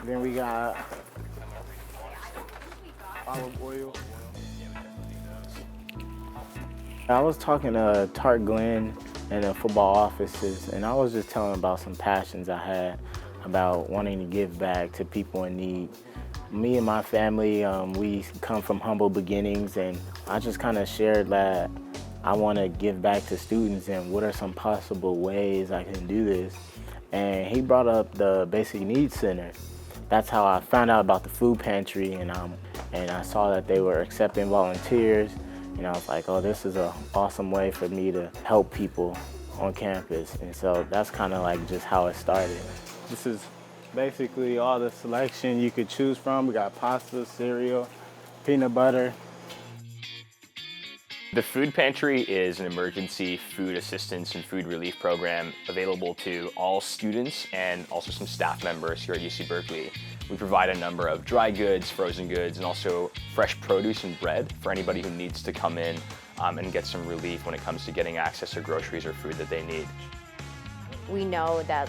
Then we got olive oil. I was talking to Tart Glenn in the football offices, and I was just telling about some passions I had about wanting to give back to people in need. Me and my family, we come from humble beginnings, and I just kind of shared that I want to give back to students and what are some possible ways I can do this. And he brought up the Basic Needs Center. That's how I found out about the food pantry, and I saw that they were accepting volunteers. And I was like, oh, this is an awesome way for me to help people on campus. And so that's kind of like just how it started. This is basically all the selection you could choose from. We got pasta, cereal, peanut butter. The food pantry is an emergency food assistance and food relief program available to all students and also some staff members here at UC Berkeley. We provide a number of dry goods, frozen goods, and also fresh produce and bread for anybody who needs to come in and get some relief when it comes to getting access to groceries or food that they need. We know that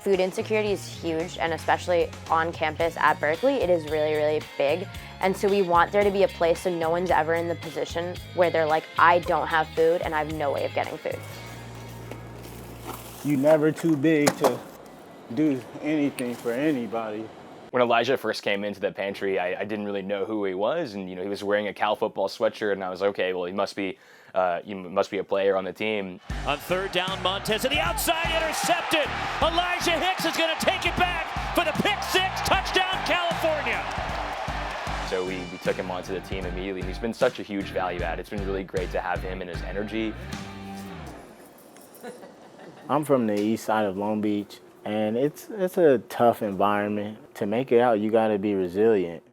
food insecurity is huge, and especially on campus at Berkeley, it is really, really big. And so we want there to be a place so no one's ever in the position where they're like, I don't have food and I have no way of getting food. You're never too big to do anything for anybody. When Elijah first came into the pantry, I didn't really know who he was, and he was wearing a Cal football sweatshirt, and I was okay. Well, he must be a player on the team. On third down, Montez to the outside, intercepted. Elijah Hicks is going to take it back for the pick six, touchdown California. So we took him onto the team immediately. He's been such a huge value add. It's been really great to have him and his energy. I'm from the east side of Long Beach, and it's a tough environment. To make it out, you gotta be resilient.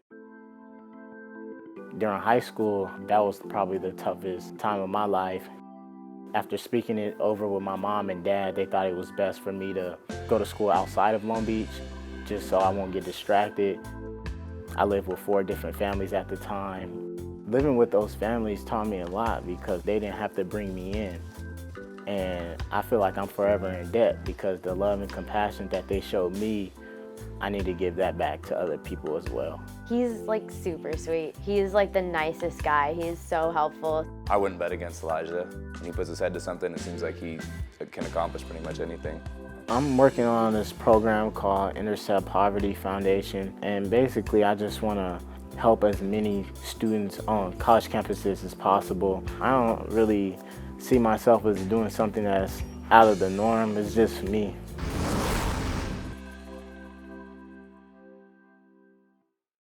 During high school, that was probably the toughest time of my life. After speaking it over with my mom and dad, they thought it was best for me to go to school outside of Long Beach, just so I won't get distracted. I lived with 4 different families at the time. Living with those families taught me a lot because they didn't have to bring me in. And I feel like I'm forever in debt because the love and compassion that they showed me, I need to give that back to other people as well. He's like super sweet. He's like the nicest guy. He's so helpful. I wouldn't bet against Elijah. When he puts his head to something, it seems like he can accomplish pretty much anything. I'm working on this program called Intercept Poverty Foundation, and basically I just want to help as many students on college campuses as possible. I don't really see myself as doing something that's out of the norm. It's just me.